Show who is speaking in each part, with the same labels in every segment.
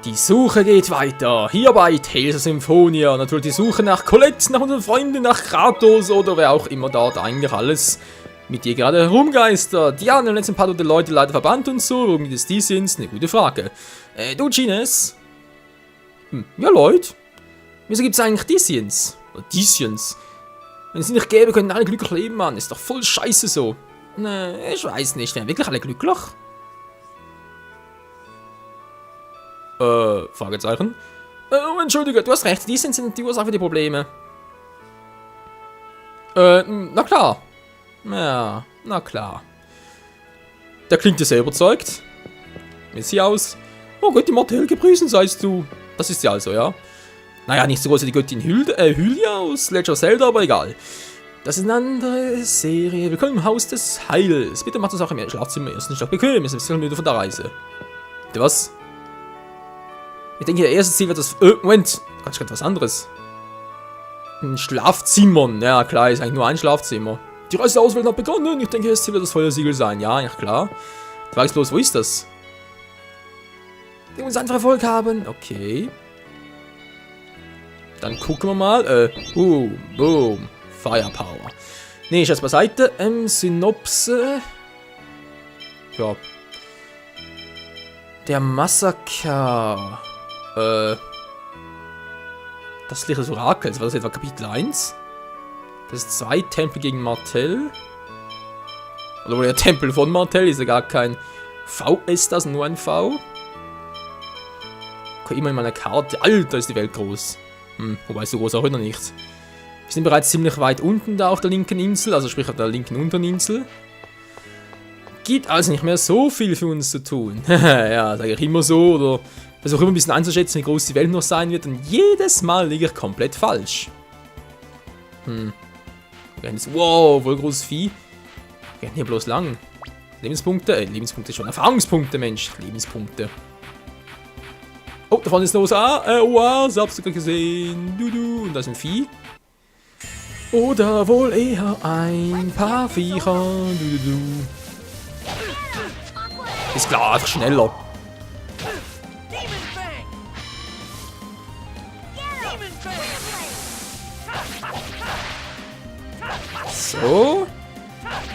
Speaker 1: Die Suche geht weiter. Hier bei Tales of Symphonia. Natürlich die Suche nach Colette, nach unseren Freunden, nach Kratos oder wer auch immer dort eigentlich alles mit dir gerade herumgeistert. Ja, in den letzten Part wurden die Leute leider verbannt und so. Warum die sind, eine gute Frage. Du, Gines? Ja, Leute. Wieso gibt es eigentlich Disians? Oder Disians? Wenn es sie nicht gäbe, könnten alle glücklich leben, Mann. Ist doch voll scheiße so. Ne, ich weiß nicht. Wären wirklich alle glücklich? Fragezeichen. Entschuldige, du hast recht. Disians sind die Ursache für die Probleme. Na klar. Ja, na klar. Der klingt ja sehr überzeugt. Wie sieht aus? Oh Gott, immortal gepriesen seist du. Das ist sie also, ja. Naja, nicht so groß wie die Göttin Hylia aus Legend of Zelda, aber egal. Das ist eine andere Serie. Willkommen im Haus des Heils. Bitte macht uns auch im Schlafzimmer erst nicht bequem. Es ist ein bisschen müde von der Reise. Bitte was? Ich denke, ihr erstes Ziel wird das... Moment. Ganz schön was anderes. Ein Schlafzimmer. Ja, klar, ist eigentlich nur ein Schlafzimmer. Die Reiseauswahl hat begonnen. Ich denke, das Ziel wird das Feuersiegel sein. Ja, klar. Du weißt bloß, wo ist das? Die uns einfach Erfolg haben. Okay. Dann gucken wir mal. Boom. Firepower. Nee, ich jetzt beiseite. Synopse. Ja. Der Massaker. Das Licht des Orakels. War das etwa Kapitel 1? Das ist 2 Tempel gegen Martell. Oder wohl der Tempel von Martell ist ja gar kein V, ist das nur ein V? Okay, immer in meiner Karte. Alter, ist die Welt groß. Wobei so groß auch wieder nicht. Wir sind bereits ziemlich weit unten da auf der linken Insel, also sprich auf der linken Unterninsel. Gibt also nicht mehr so viel für uns zu tun. Ja, sage ich immer so, oder versuche immer ein bisschen einzuschätzen, wie groß die Welt noch sein wird, und jedes Mal liege ich komplett falsch. Wow, voll großes Vieh. Wir gehen hier bloß lang. Lebenspunkte? Lebenspunkte schon. Erfahrungspunkte, Mensch. Lebenspunkte. Oh, da vorne ist los. Oase, hab's sogar gesehen. Und da ist ein Vieh. Oder wohl eher ein paar Viecher. Ist klar, einfach schneller. So.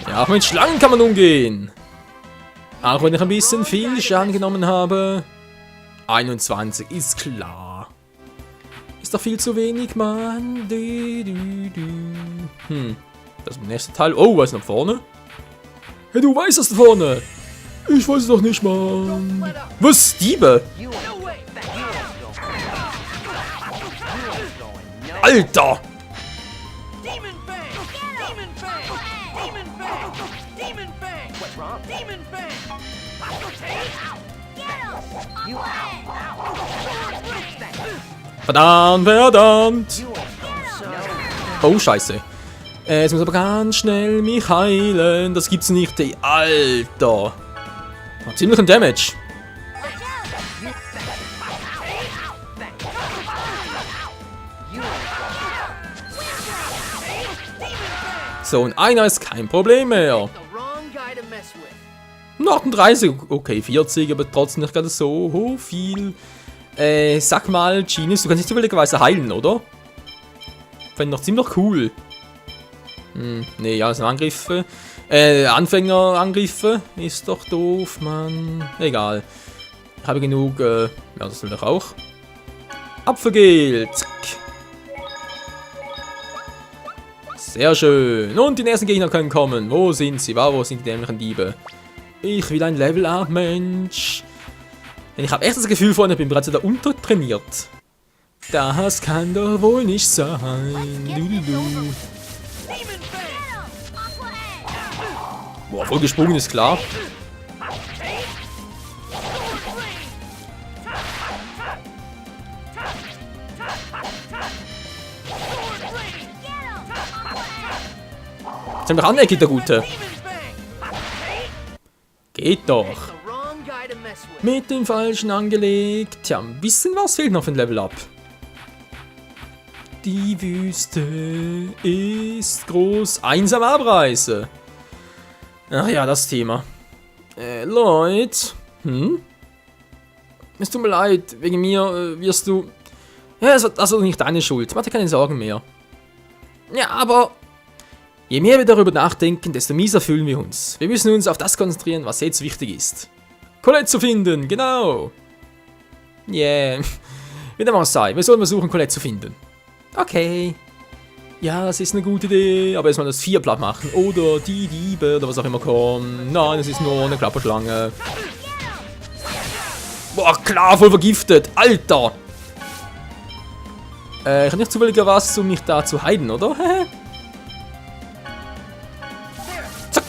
Speaker 1: Ja, auch mit Schlangen kann man umgehen. Auch wenn ich ein bisschen viel Schaden genommen habe. 21, ist klar. Ist doch viel zu wenig, Mann. Das ist mein nächster Teil. Oh, was ist da vorne? Hey, du weißt das da vorne. Ich weiß es doch nicht, Mann. Was? Diebe? Alter! Verdammt! Oh, scheiße. Jetzt muss aber ganz schnell mich heilen. Das gibt's nicht, ey. Alter! Hat ziemlich einen Damage. So, und einer ist kein Problem mehr. 38, okay, 40, aber trotzdem nicht gerade so viel. Sag mal, Genius, du kannst nicht zufälligerweise heilen, oder? Fände ich noch ziemlich cool. Nee, ja, das sind Angriffe. Anfängerangriffe ist doch doof, Mann. Egal. Ich habe genug, ja, das will doch auch. Apfelgel, zack. Sehr schön. Und die nächsten Gegner können kommen. Wo sind sie? Wo sind die dämlichen Diebe? Ich will ein Level-Up, Mensch. Denn ich habe echt das Gefühl, Freunde, ich bin bereits wieder untertrainiert. Das kann doch wohl nicht sein. Boah, voll gesprungen ist klar. Jetzt haben wir aneckig, der Gute. Geht doch. Mit dem Falschen angelegt. Tja, ein bisschen was fehlt noch für ein Level-Up. Die Wüste ist groß. Einsame Abreise. Ach ja, das Thema. Leute. Es tut mir leid, wegen mir wirst du... Ja, es wird also nicht deine Schuld. Mach dir keine Sorgen mehr. Ja, aber... Je mehr wir darüber nachdenken, desto mieser fühlen wir uns. Wir müssen uns auf das konzentrieren, was jetzt wichtig ist. Colette zu finden, genau. Yeah. Wie dem auch sei, wir sollen versuchen, Colette zu finden. Okay. Ja, das ist eine gute Idee, aber erstmal das Vierblatt machen. Oder die Diebe oder was auch immer kommt. Nein, es ist nur eine Klapperschlange. Boah, klar, voll vergiftet. Alter. Ich habe nicht zufällig was, um mich da zu heilen, oder? Zack.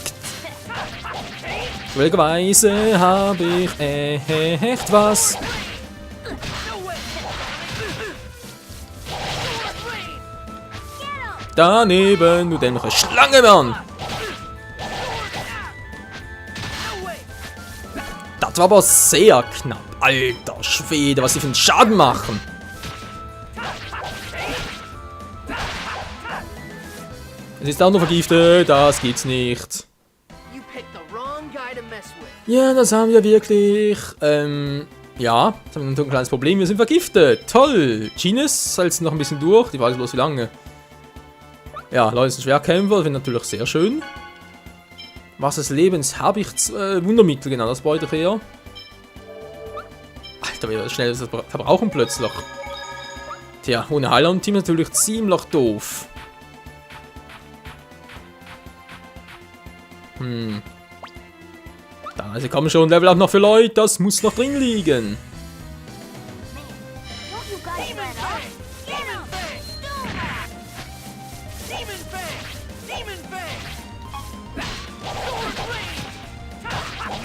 Speaker 1: Zufälligerweise habe ich echt was. Daneben, du dämliche Schlange, Mann! Das war aber sehr knapp. Alter Schwede, was sie für einen Schaden machen. Es ist auch noch vergiftet, das gibt's nicht. Ja, das haben wir wirklich. Ja, das haben wir ein kleines Problem, wir sind vergiftet. Toll! Genius hält noch ein bisschen durch, die Frage ist bloß wie lange. Ja, Leute sind Schwerkämpfer, finde ich natürlich sehr schön. Was des Lebens habe ich? Wundermittel, genau, das brauche ich her. Alter, wie schnell das verbrauchen plötzlich. Tja, ohne Heiland-Team natürlich ziemlich doof. Da, also kommen schon Level Up noch für Leute, das muss noch drin liegen.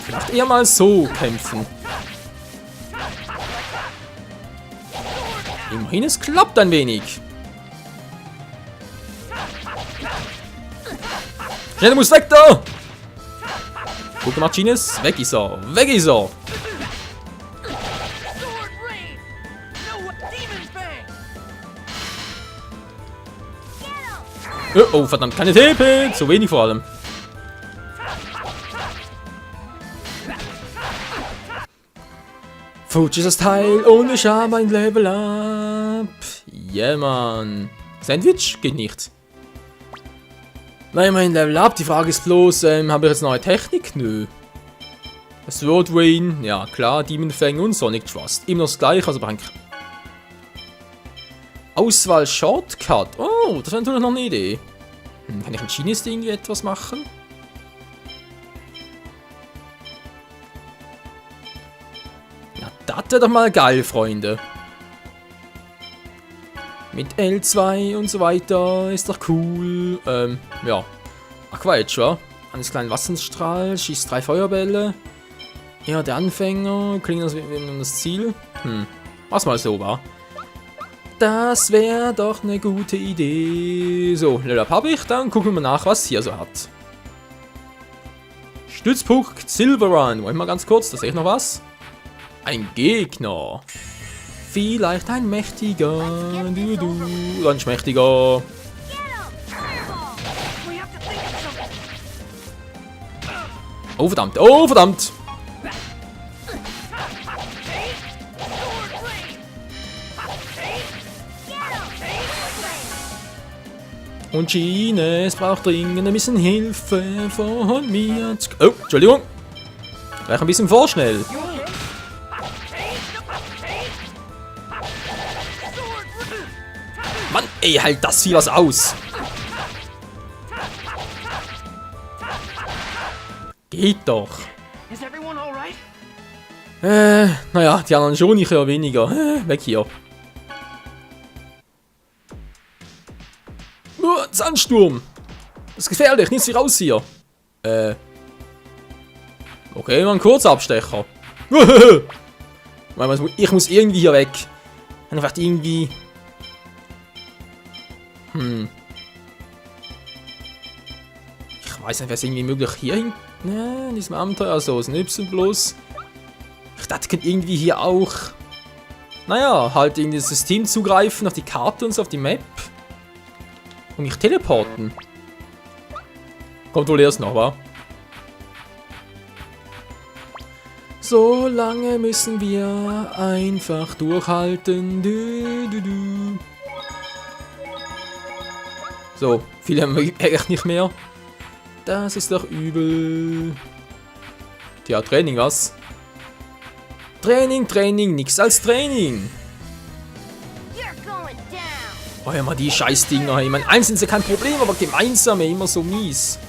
Speaker 1: Vielleicht eher mal so kämpfen. Immerhin, es klappt ein wenig. Schnell, du musst weg da! Gut gemacht, Genius. Weg ist er. Weg ist er. Oh, verdammt, keine TP. Zu wenig vor allem. Futsch ist das Teil und ich habe ein Level Up. Yeah, Mann. Sandwich? Geht nicht. Nein, mein Level Up. Die Frage ist bloß, habe ich jetzt neue Technik? Nö. Sword Rain, ja klar, Demon Fang und Sonic Trust. Immer noch das gleiche, also Bank. Auswahl Shortcut. Oh, das wäre natürlich noch eine Idee. Kann ich ein Genius irgendwie etwas machen? Ja, das wäre doch mal geil, Freunde. Mit L2 und so weiter ist doch cool. Ja. Aqua Edge, wa? Eines kleinen Wasserstrahl, schießt 3 Feuerbälle. Ja, der Anfänger, klingt das wie das Ziel. Was mal so, wa? Das wäre doch eine gute Idee. So, Level Up habe ich, dann gucken wir nach, was hier so hat. Stützpunkt Silverrun. Wollen wir mal ganz kurz, da sehe ich noch was. Ein Gegner. Vielleicht ein mächtiger. Du, ein schmächtiger. Oh verdammt, oh verdammt. Und Genius braucht dringend ein bisschen Hilfe von mir. Oh, Entschuldigung. Gleich ein bisschen vorschnell. Mann, ey, halt das hier was aus. Geht doch. Naja, die anderen schon, ich ja weniger. Weg hier. Sandsturm. Das ist gefährlich, nichts wie raus hier. Okay, mal ein Kurzabstecher. Ich muss irgendwie hier weg. Einfach irgendwie... Ich weiß nicht, wäre es irgendwie möglich hier hin... Ne, in diesem Abenteuer, also ist ein Y bloß. Ich dachte, ich könnte irgendwie hier auch... Naja, halt in das System zugreifen, auf die Karte und so, auf die Map. Und mich teleporten. Kommt wohl erst noch, wa? So lange müssen wir einfach durchhalten. Du, du, du. So, viele haben wir echt nicht mehr. Das ist doch übel. Tja, Training, was? Training, Training, nix als Training. Oh ja, mal die Scheißdinger. Ich meine, einzeln ist ja kein Problem, aber gemeinsam immer so mies.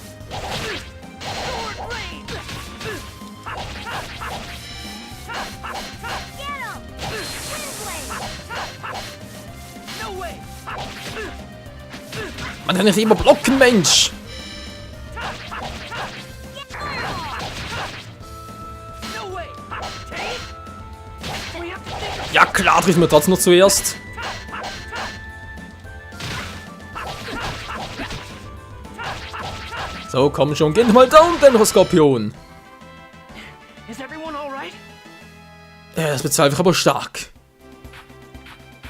Speaker 1: Man kann nicht immer blocken, Mensch. Ja klar, trifft mir trotzdem noch zuerst. So, komm schon, geh mal down, den Skorpion. Das wird einfach aber stark.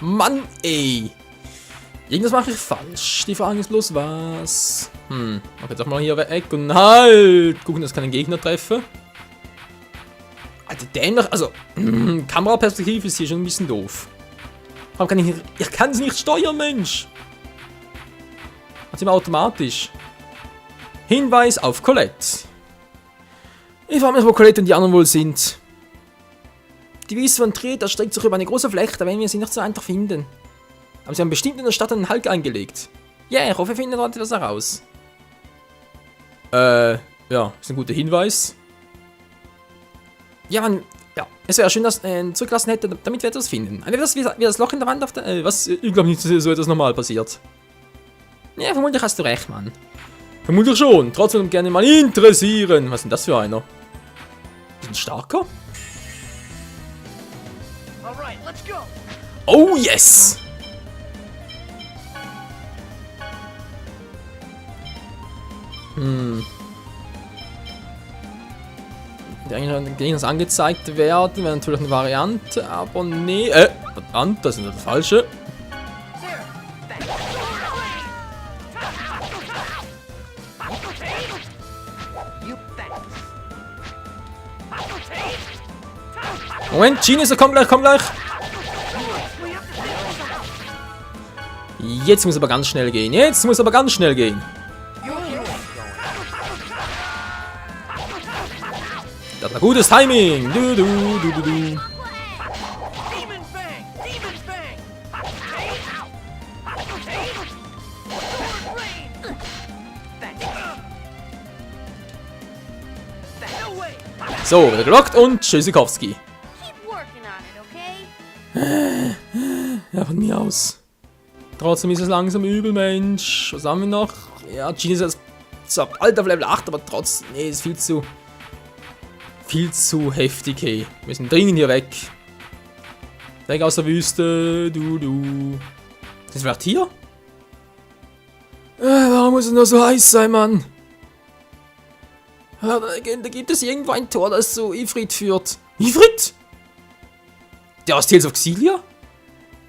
Speaker 1: Mann, ey. Irgendwas mache ich falsch. Die Frage ist bloß was. Mach jetzt auch mal hier weg und halt. Gucken, dass keinen Gegner treffe. Alter, dennoch, also, Kameraperspektive ist hier schon ein bisschen doof. Warum kann ich kann es nicht steuern, Mensch. Hat immer automatisch. Hinweis auf Colette. Ich frage mich, wo Colette und die anderen wohl sind. Die Wiese von Trier erstreckt sich über eine große Fläche, da werden wir sie nicht so einfach finden. Aber sie haben bestimmt in der Stadt einen Halt eingelegt. Ja, ich hoffe, wir finden dort etwas heraus. Ja, ist ein guter Hinweis. Ja, man, ja, es wäre schön, dass zurückgelassen hätte, damit wir etwas finden. Wie das Loch in der Wand auf der, was, ich glaube nicht, dass so etwas normal passiert. Ja, vermutlich hast du recht, Mann. Vermutlich schon, trotzdem gerne mal interessieren. Was ist denn das für einer? Ist ein starker? Oh, yes! Die Gegner angezeigt werden, wäre natürlich eine Variante, aber nee. Verdammt, das ist nicht das Falsche. Moment, Genius, komm gleich, komm gleich. Jetzt muss aber ganz schnell gehen. Jetzt muss aber ganz schnell gehen. Das war gutes Timing. Du, du, du, du, du. So, wieder gelockt und Tschüssikowski. Ja, von mir aus. Trotzdem ist es langsam übel, Mensch. Was haben wir noch? Ja, Genie ist zwar bald auf Level 8, aber trotzdem, nee, ist viel zu heftig, hey. Wir müssen dringend hier weg. Weg aus der Wüste, du. Ist es vielleicht hier? Warum muss es nur so heiß sein, Mann? Da gibt es irgendwo ein Tor, das zu Ifrit führt. Ifrit? Der aus Tales of Xillia?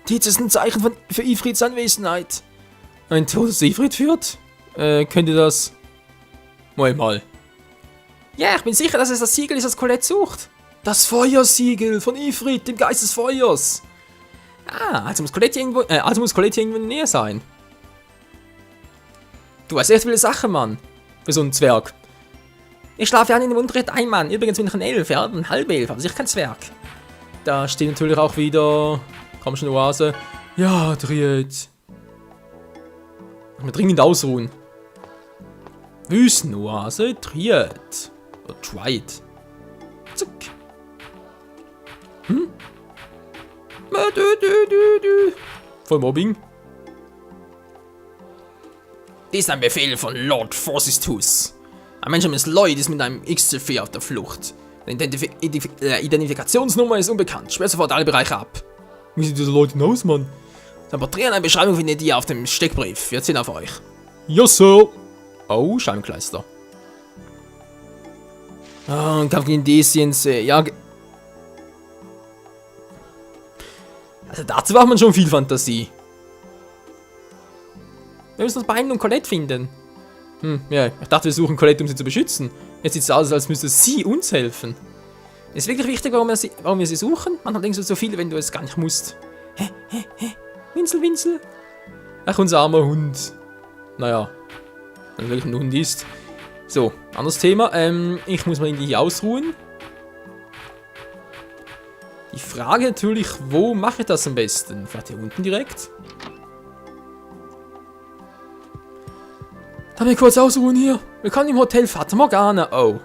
Speaker 1: Dies ist ein Zeichen für Ifrits Anwesenheit. Ein Tor, das zu Ifrit führt? Könnt ihr das... Mal. Ja, ich bin sicher, dass es das Siegel ist, das Colette sucht. Das Feuersiegel von Ifrit, dem Geist des Feuers. Also muss Colette irgendwo in der Nähe sein. Du hast echt viele Sachen, Mann. Für so einen Zwerg. Ich schlafe ja in dem Unterricht ein, Mann. Übrigens bin ich ein Elf, ja, ein Halbelf, aber sicher kein Zwerg. Da steht natürlich auch wieder... Komm schon, Oase. Ja, Triet. Wir dringend ausruhen. Wüstenoase, Triet. Oder Triet. Zack. Voll Mobbing. Dies ist ein Befehl von Lord Forcistus. Ein Mensch namens Lloyd ist mit einem XC4 auf der Flucht. Die Identifikationsnummer ist unbekannt. Sperrt sofort alle Bereiche ab. Wie sieht dieser Lloyd denn aus, Mann? Sein Porträt und eine Beschreibung findet ihr auf dem Steckbrief. Wir ziehen auf euch. Ja, Sir. Oh, Scheibenkleister. Ein Kampf gegen Desiens. Ja. Also dazu braucht man schon viel Fantasie. Wir müssen uns beeilen und Colette finden. Ja, ich dachte, wir suchen Colette, um sie zu beschützen. Jetzt sieht es aus, als müsste sie uns helfen. Ist wirklich wichtig, warum wir sie suchen? Man hat irgendwie so viele, wenn du es gar nicht musst. Hä? Winzel, Winzel. Ach, unser armer Hund. Naja, wenn wirklich ein Hund ist. So, anderes Thema. Ich muss mal irgendwie hier ausruhen. Die Frage natürlich, wo mache ich das am besten? Vielleicht hier unten direkt? Darf ich kurz ausruhen hier? Willkommen im Hotel Fata Morgana. Oh.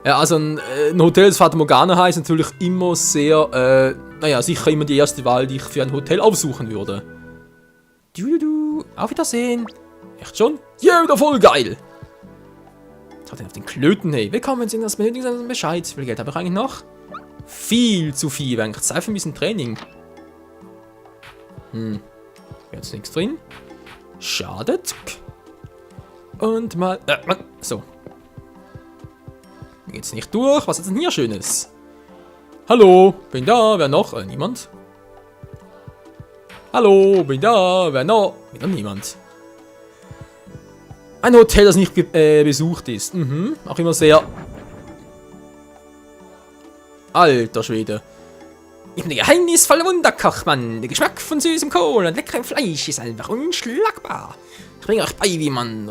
Speaker 1: Ja, also ein Hotel des Fata Morgana heißt natürlich immer sehr, naja, sicher immer die erste Wahl, die ich für ein Hotel aufsuchen würde. Auf Wiedersehen. Echt schon? Ja, wieder voll geil. Was hat denn auf den Klöten, hey? Willkommen, sind das benötigen Bescheid. Wie viel Geld habe ich eigentlich noch? Viel zu viel, eigentlich Zeit für ein bisschen Training. Jetzt nichts drin. Schade. Und mal, so. Geht's nicht durch? Was ist denn hier Schönes? Hallo, bin da, wer noch? Niemand? Hallo, bin da, wer noch? Wieder niemand. Ein Hotel, das nicht besucht ist. Auch immer sehr... Alter Schwede. Ich bin der geheimnisvolle Wunderkochmann. Der Geschmack von süßem Kohl und leckerem Fleisch ist einfach unschlagbar. Ich bringe euch bei, wie man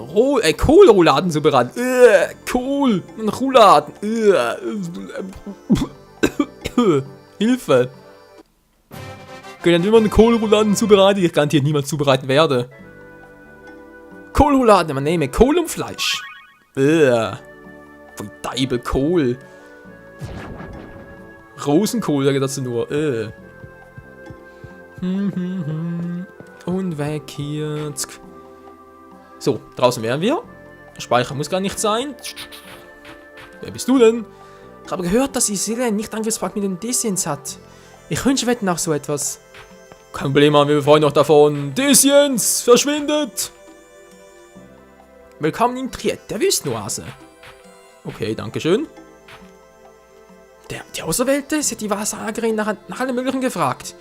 Speaker 1: Kohlrouladen zubereitet. Kohl und Rouladen. Hilfe. Wie man Kohlrouladen zubereitet, ich garantiert niemand zubereiten werde. Kohlrouladen, man nehme Kohl und Fleisch. Voll Deibel Kohl. Rosenkohl, sage ich dazu nur. Und weg hier. So, draußen wären wir. Speicher muss gar nicht sein. Wer bist du denn? Ich habe gehört, dass Isilien nicht Angriffspakt mit den Desiens hat. Ich wünsche, wir hätten auch so etwas. Kein Problem, haben wir freuen noch davon. Desiens, verschwindet! Willkommen in Triet, der Wüstenoase. Okay, dankeschön. Die Auserwählte, sie hat die Wasseragerin nach allem Möglichen gefragt.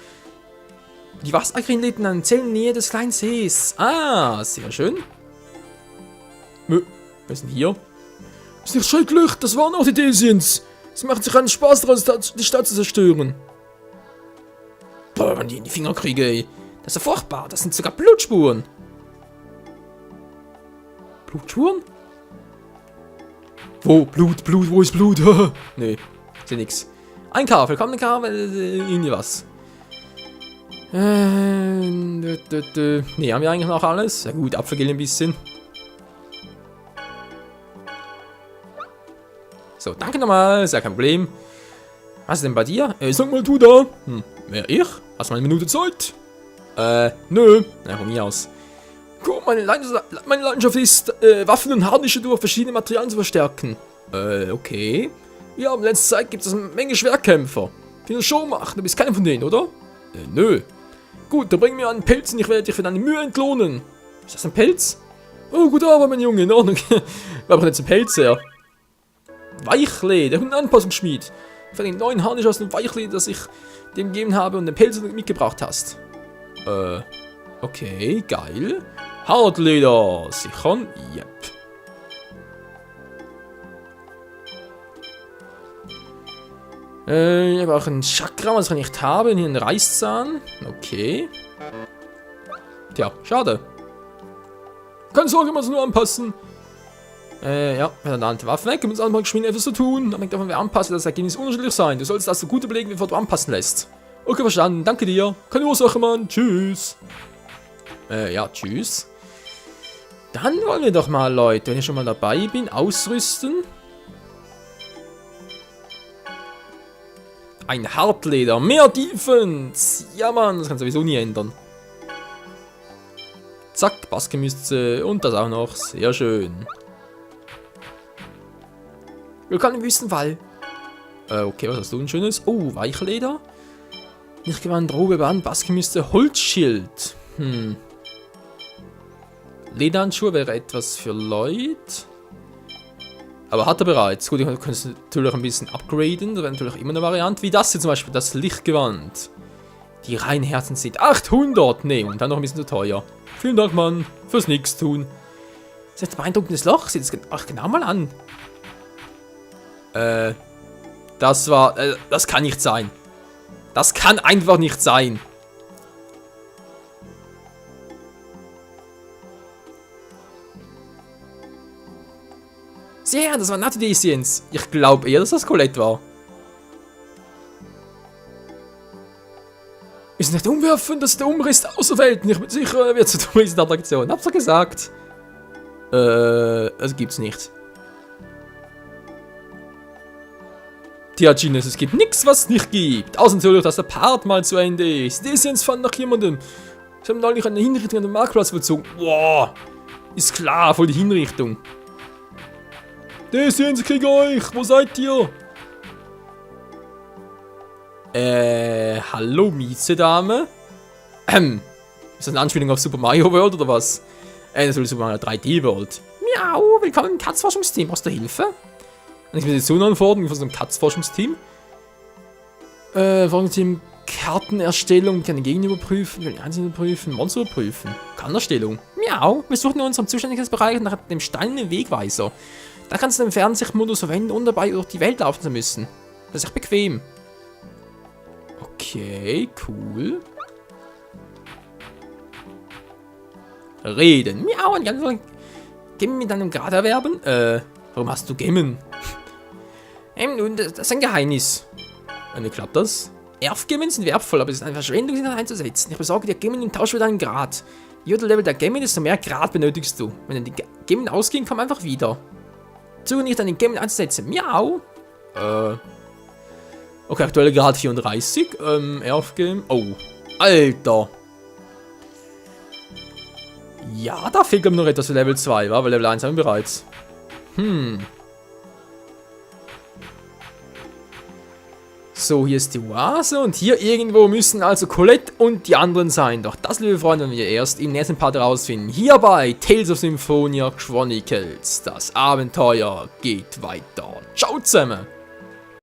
Speaker 1: Die Wasseragerin lebt in einer Zellen in der Nähe des kleinen Sees. Ah, sehr schön. Wer ist denn hier? Ist nicht schrecklich, das waren auch die Desiens. Sie machen sich einen Spaß daraus, die Stadt zu zerstören. Boah, wenn die in die Finger kriege, ey. Das ist ja furchtbar, das sind sogar Blutspuren. Blutspuren? Wo? Blut, wo ist Blut? Nee. Ist ja nix. Ein Karl, willkommen, Karl, irgendwie was. Nee, haben wir eigentlich noch alles? Ja gut, Apfelgel ein bisschen. So, danke nochmal, ist ja kein Problem. Was ist denn bei dir? Sag mal du da. Wer ich? Hast du mal eine Minute Zeit? Nö. Na, von mir aus. Guck, meine Leidenschaft ist, Waffen und Harnische durch verschiedene Materialien zu verstärken. Okay. Ja, in letzter Zeit gibt es eine Menge Schwerkämpfer, die eine Show machen. Du bist keiner von denen, oder? Nö. Gut, dann bring mir einen Pelz und ich werde dich für deine Mühe entlohnen. Ist das ein Pelz? Oh, gut, aber mein Junge, in Ordnung. Wir haben jetzt einen Pelz her. Weichleder, der Hundenanpassungsschmied. Für den neuen Harnisch aus dem Weichleder, das ich dem gegeben habe und den Pelz mitgebracht hast. Okay, geil. Hartleder, sichern, yep. Ich habe auch ein Chakra, was ich nicht habe. Hier einen Reißzahn. Okay. Tja, schade. Keine Sorge, ich muss nur anpassen. Ja, mit einer anderen Waffe weg. Wir müssen einmal geschwind etwas zu tun. Damit davon wir anpassen, das Ergebnis unterschiedlich sein. Du solltest also gut überlegen, bevor du anpassen lässt. Okay, verstanden. Danke dir. Keine Ursache, Mann. Tschüss. Ja, tschüss. Dann wollen wir doch mal, Leute, wenn ich schon mal dabei bin, ausrüsten. Ein Hartleder, mehr Defense. Ja, Mann, das kann sowieso nie ändern. Zack, Basketmütze und das auch noch. Sehr schön. Willkommen im Wüstenwall. Okay, was hast du denn Schönes? Oh, Weichleder. Nicht gewandt, Robe, Band, Basketmütze, Holzschild. Lederhandschuhe wäre etwas für Leute. Aber hat er bereits. Gut, ich könnte es natürlich ein bisschen upgraden. Das wäre natürlich immer eine Variante. Wie das hier zum Beispiel, das Lichtgewand. Die Reinherzen sind 800. Nee, und dann noch ein bisschen zu teuer. Vielen Dank, Mann. Fürs Nix tun. Das ist ein beeindruckendes Loch. Sieht es genau mal an. Das Das war... das kann nicht sein. Das kann einfach nicht sein. Sehr, das war Natudesiens. Ich glaube eher, dass das Colette war. Ist nicht umwerfen, dass der Umriss außer Welt nicht mit sicher wird zur Touristenattraktion. Hab's doch gesagt. Das gibt's nicht. Tja, Genius, es gibt nichts, was es nicht gibt. Außer natürlich, dass der Part mal zu Ende ist. Desiens fand nach jemandem. Sie haben neulich eine Hinrichtung an den Marktplatz vollzogen. Boah. Ist klar, voll die Hinrichtung. Desiens, ich krieg euch. Wo seid ihr? Hallo, miese Dame. Ist das eine Anspielung auf Super Mario World oder was? Das ist Super Mario 3D World. Miau, willkommen im Katzforschungsteam. Brauchst du Hilfe? Ich bin jetzt so eine Anforderung von so einem Katzforschungsteam. Forschungsteam, Kartenerstellung, kann den Gegner überprüfen, kann den Einzelnen überprüfen, Monster überprüfen. Kartenerstellung. Miau, wir suchen in unserem Zuständigkeitsbereich nach dem steinernen Wegweiser. Da kannst du den Fernsichtmodus verwenden, ohne dabei durch die Welt laufen zu müssen. Das ist echt bequem. Okay, cool. Reden. Miau, und ganz Gemmen mit deinem Grad erwerben? Warum hast du Gemmen? Nun, das ist ein Geheimnis. Und wie klappt das? Erfgemmen sind wertvoll, aber es ist eine Verschwendung, sie einzusetzen. Ich besorge dir Gemmen im Tausch für deinen Grad. Je höher Level der Gemmen, desto mehr Grad benötigst du. Wenn die Gemmen ausgehen, komm einfach wieder. Suche nicht, deine Gemmen einzusetzen. Miau. Okay, aktuelle Grad 34. Erfgem. Oh. Alter. Ja, da fehlt noch etwas für Level 2, wa? Weil Level 1 haben wir bereits. So, hier ist die Oase und hier irgendwo müssen also Colette und die anderen sein. Doch das, liebe Freunde, werden wir erst im nächsten Part herausfinden. Hier bei Tales of Symphonia Chronicles. Das Abenteuer geht weiter. Ciao zusammen!